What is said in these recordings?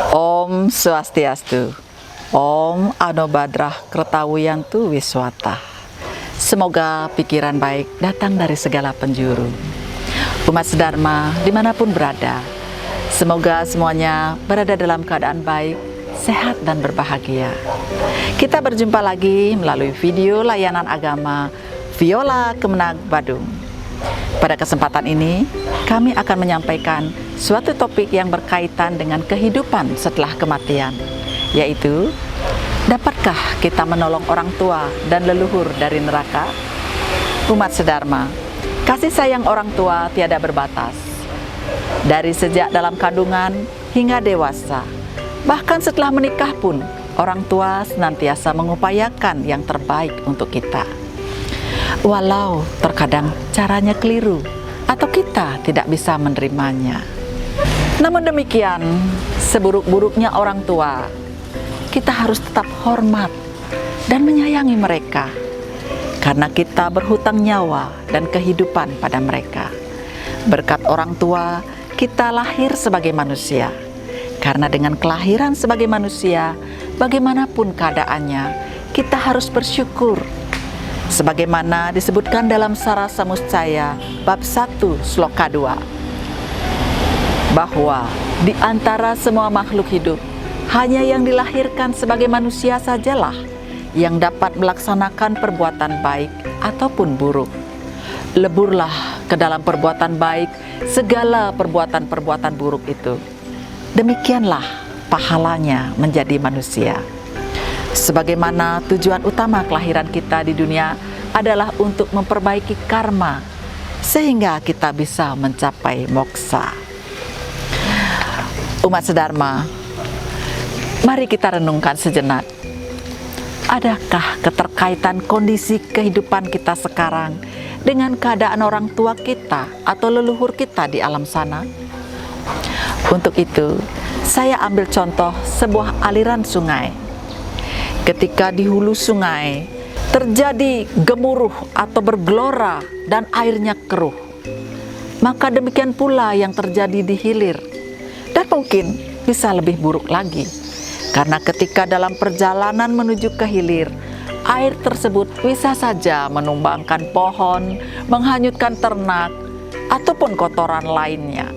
Om Swastiastu. Om Anobadrah Kertawiyantu Wiswata. Semoga pikiran baik datang dari segala penjuru. Umat sedharma dimanapun berada, semoga semuanya berada dalam keadaan baik, sehat dan berbahagia. Kita berjumpa lagi melalui video layanan agama Viola Kemenag Badung. Pada kesempatan ini, kami akan menyampaikan suatu topik yang berkaitan dengan kehidupan setelah kematian, yaitu, dapatkah kita menolong orang tua dan leluhur dari neraka? Umat sedharma, kasih sayang orang tua tiada berbatas. Dari sejak dalam kandungan hingga dewasa, bahkan setelah menikah pun, orang tua senantiasa mengupayakan yang terbaik untuk kita. Walau terkadang caranya keliru atau kita tidak bisa menerimanya. Namun demikian, seburuk-buruknya orang tua, kita harus tetap hormat dan menyayangi mereka, karena kita berhutang nyawa dan kehidupan pada mereka. Berkat orang tua, kita lahir sebagai manusia, karena dengan kelahiran sebagai manusia, bagaimanapun keadaannya, kita harus bersyukur. Sebagaimana disebutkan dalam Sarasa Muscaya bab 1 sloka 2, bahwa di antara semua makhluk hidup, hanya yang dilahirkan sebagai manusia sajalah yang dapat melaksanakan perbuatan baik ataupun buruk. Leburlah ke dalam perbuatan baik segala perbuatan-perbuatan buruk itu. Demikianlah pahalanya menjadi manusia. Sebagaimana tujuan utama kelahiran kita di dunia adalah untuk memperbaiki karma, sehingga kita bisa mencapai moksa. Umat sedharma, mari kita renungkan sejenak. Adakah keterkaitan kondisi kehidupan kita sekarang dengan keadaan orang tua kita atau leluhur kita di alam sana? Untuk itu, saya ambil contoh sebuah aliran sungai. Ketika di hulu sungai terjadi gemuruh atau bergelora dan airnya keruh, maka demikian pula yang terjadi di hilir, dan mungkin bisa lebih buruk lagi, karena ketika dalam perjalanan menuju ke hilir, air tersebut bisa saja menumbangkan pohon, menghanyutkan ternak, ataupun kotoran lainnya.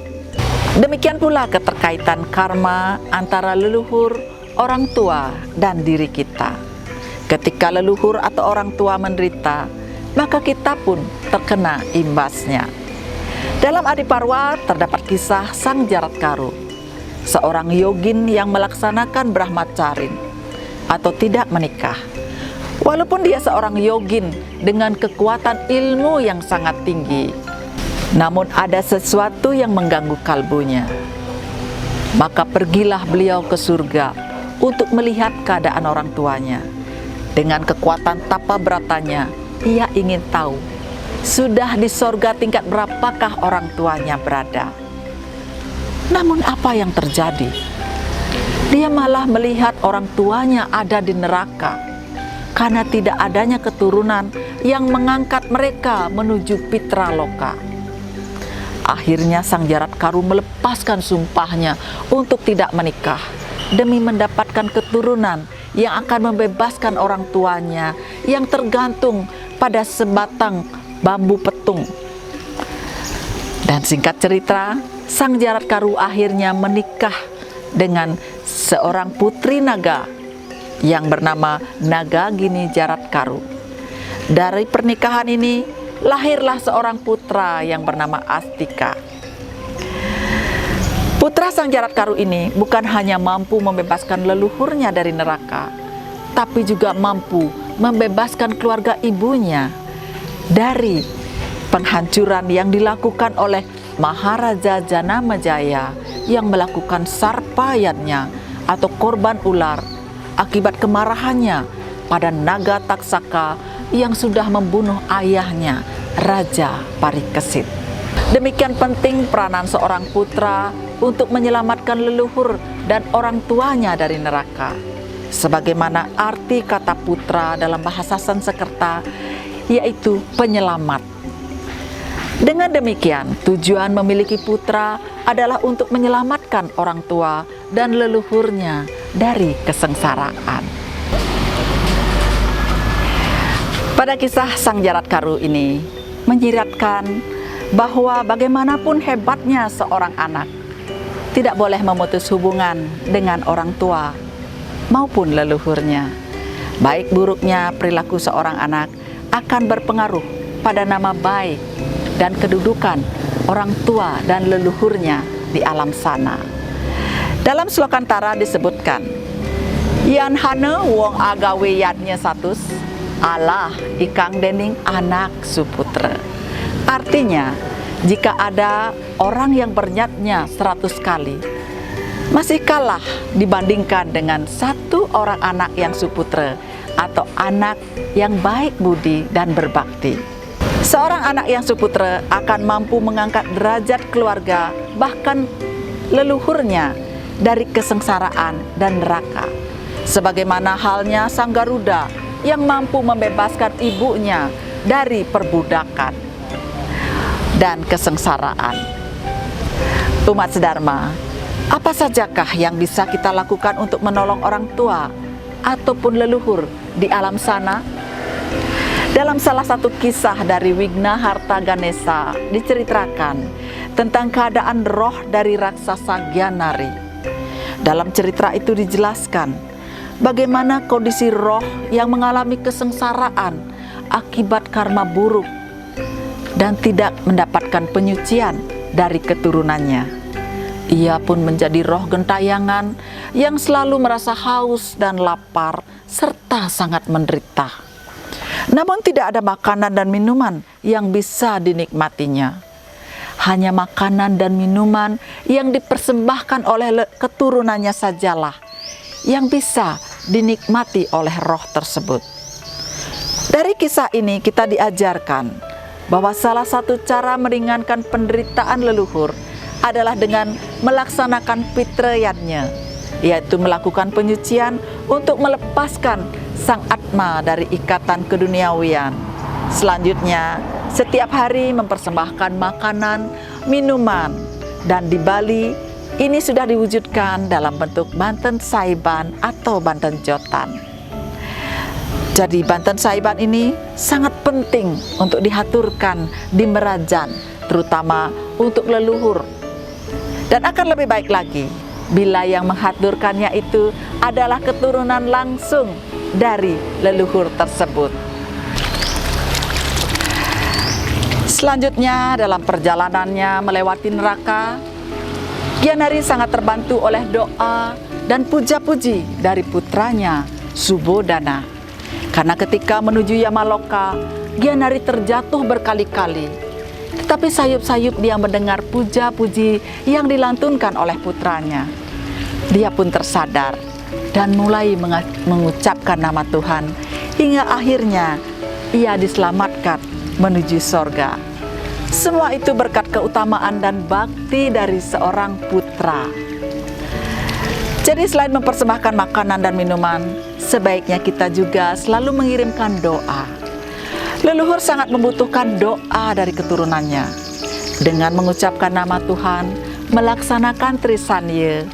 Demikian pula keterkaitan karma antara leluhur, orang tua, dan diri kita. Ketika leluhur atau orang tua menderita, maka kita pun terkena imbasnya. Dalam Adiparwa terdapat kisah Sang Jaratkaru, seorang yogin yang melaksanakan brahmacarin atau tidak menikah. Walaupun dia seorang yogin dengan kekuatan ilmu yang sangat tinggi, namun ada sesuatu yang mengganggu kalbunya. Maka pergilah beliau ke surga untuk melihat keadaan orang tuanya. Dengan kekuatan tapa beratanya, ia ingin tahu, sudah di sorga tingkat berapakah orang tuanya berada. Namun apa yang terjadi? Dia malah melihat orang tuanya ada di neraka, karena tidak adanya keturunan yang mengangkat mereka menuju Pitraloka. Akhirnya Sang Jaratkaru melepaskan sumpahnya untuk tidak menikah, demi mendapatkan keturunan yang akan membebaskan orang tuanya yang tergantung pada sebatang bambu petung. Dan singkat cerita, Sang Jaratkaru akhirnya menikah dengan seorang putri naga yang bernama Nagagini Jaratkaru. Dari pernikahan ini lahirlah seorang putra yang bernama Astika. Putra Sang Jaratkaru ini bukan hanya mampu membebaskan leluhurnya dari neraka, tapi juga mampu membebaskan keluarga ibunya dari penghancuran yang dilakukan oleh Maharaja Janamejaya yang melakukan sarpayatnya atau korban ular akibat kemarahannya pada naga Taksaka yang sudah membunuh ayahnya, Raja Parikesit. Demikian penting peranan seorang putra untuk menyelamatkan leluhur dan orang tuanya dari neraka. Sebagaimana arti kata putra dalam bahasa Sanskerta, yaitu penyelamat. Dengan demikian, tujuan memiliki putra adalah untuk menyelamatkan orang tua dan leluhurnya dari kesengsaraan. Pada kisah Sang Jarat Karu ini menyiratkan bahwa bagaimanapun hebatnya seorang anak, tidak boleh memutus hubungan dengan orang tua maupun leluhurnya. Baik buruknya perilaku seorang anak akan berpengaruh pada nama baik dan kedudukan orang tua dan leluhurnya di alam sana. Dalam Slokantara disebutkan, Yan hane wong agawe yatnya satus, Allah ikang dening anak suputra. Artinya, jika ada orang yang berniatnya 100 kali, masih kalah dibandingkan dengan satu orang anak yang suputra atau anak yang baik budi dan berbakti. Seorang anak yang suputra akan mampu mengangkat derajat keluarga, bahkan leluhurnya dari kesengsaraan dan neraka. Sebagaimana halnya Sang Garuda yang mampu membebaskan ibunya dari perbudakan dan kesengsaraan. Umat sedharma, apa sajakah yang bisa kita lakukan untuk menolong orang tua ataupun leluhur di alam sana? Dalam salah satu kisah dari Wignaharta Ganesa diceritakan tentang keadaan roh dari raksasa Gyanari. Dalam cerita itu dijelaskan bagaimana kondisi roh yang mengalami kesengsaraan akibat karma buruk dan tidak mendapatkan penyucian dari keturunannya. Ia pun menjadi roh gentayangan yang selalu merasa haus dan lapar serta sangat menderita. Namun tidak ada makanan dan minuman yang bisa dinikmatinya. Hanya makanan dan minuman yang dipersembahkan oleh keturunannya sajalah yang bisa dinikmati oleh roh tersebut. Dari kisah ini kita diajarkan bahwa salah satu cara meringankan penderitaan leluhur adalah dengan melaksanakan fitrayatnya, yaitu melakukan penyucian untuk melepaskan sang atma dari ikatan keduniawian. Selanjutnya, setiap hari mempersembahkan makanan, minuman, dan di Bali ini sudah diwujudkan dalam bentuk Banten Saiban atau Banten Jotan. Jadi Banten Saiban ini sangat penting untuk dihaturkan di Merajan, terutama untuk leluhur. Dan akan lebih baik lagi bila yang menghaturkannya itu adalah keturunan langsung dari leluhur tersebut. Selanjutnya dalam perjalanannya melewati neraka, Gyanari sangat terbantu oleh doa dan puja-puji dari putranya Subodana. Karena ketika menuju Yamaloka, Gyanari terjatuh berkali-kali. Tetapi sayup-sayup dia mendengar puja-puji yang dilantunkan oleh putranya. Dia pun tersadar dan mulai mengucapkan nama Tuhan hingga akhirnya ia diselamatkan menuju sorga. Semua itu berkat keutamaan dan bakti dari seorang putra. Jadi selain mempersembahkan makanan dan minuman, sebaiknya kita juga selalu mengirimkan doa. Leluhur sangat membutuhkan doa dari keturunannya. Dengan mengucapkan nama Tuhan, melaksanakan Trisanya,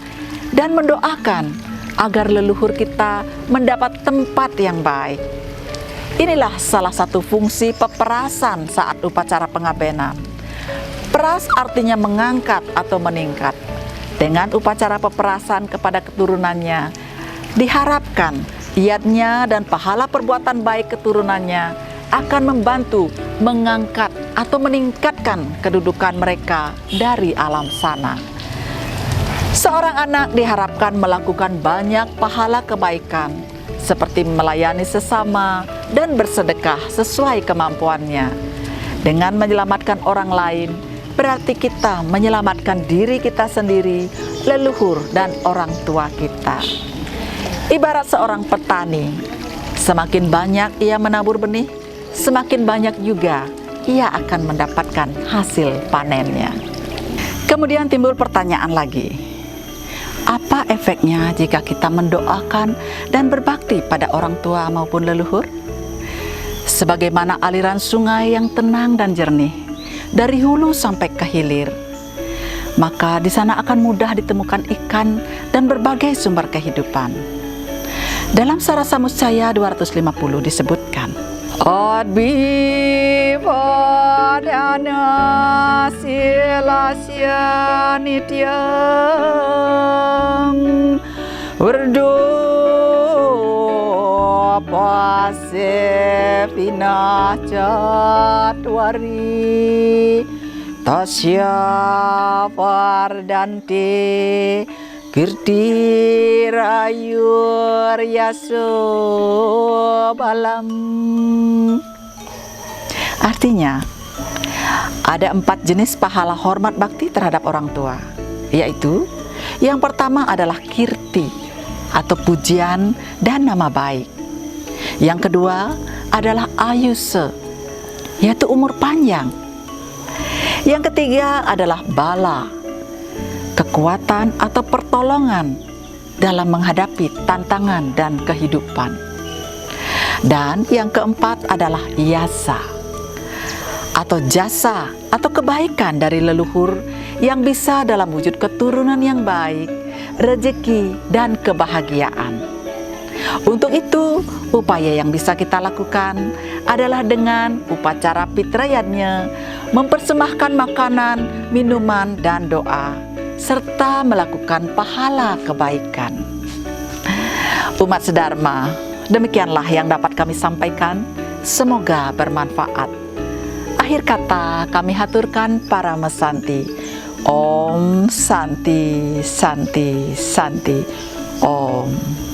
dan mendoakan agar leluhur kita mendapat tempat yang baik. Inilah salah satu fungsi peperasan saat upacara pengabenan. Peras artinya mengangkat atau meningkat. Dengan upacara peperasan kepada keturunannya, diharapkan iatnya dan pahala perbuatan baik keturunannya akan membantu mengangkat atau meningkatkan kedudukan mereka dari alam sana. Seorang anak diharapkan melakukan banyak pahala kebaikan, seperti melayani sesama dan bersedekah sesuai kemampuannya. Dengan menyelamatkan orang lain, berarti kita menyelamatkan diri kita sendiri, leluhur, dan orang tua kita. Ibarat seorang petani, semakin banyak ia menabur benih, semakin banyak juga ia akan mendapatkan hasil panennya. Kemudian timbul pertanyaan lagi, apa efeknya jika kita mendoakan dan berbakti pada orang tua maupun leluhur? Sebagaimana aliran sungai yang tenang dan jernih dari hulu sampai ke hilir, maka di sana akan mudah ditemukan ikan dan berbagai sumber kehidupan. Dalam Sarasa Muscaya 250 disebutkan, Adbi padana silasya nityam pase vinah catwari tasya vardante kirti rayur yaso balam. Artinya, ada 4 jenis pahala hormat bakti terhadap orang tua, yaitu yang pertama adalah kirti atau pujian dan nama baik. Yang kedua adalah ayuse, yaitu umur panjang. Yang ketiga adalah bala, kekuatan atau pertolongan dalam menghadapi tantangan dan kehidupan. Dan yang keempat adalah yasa, atau jasa atau kebaikan dari leluhur yang bisa dalam wujud keturunan yang baik, rezeki, dan kebahagiaan. Untuk itu, upaya yang bisa kita lakukan adalah dengan upacara pitrayannya, mempersembahkan makanan, minuman, dan doa, serta melakukan pahala kebaikan. Umat sedharma, demikianlah yang dapat kami sampaikan. Semoga bermanfaat. Akhir kata kami haturkan para mesanti. Om Santi Santi Santi Om.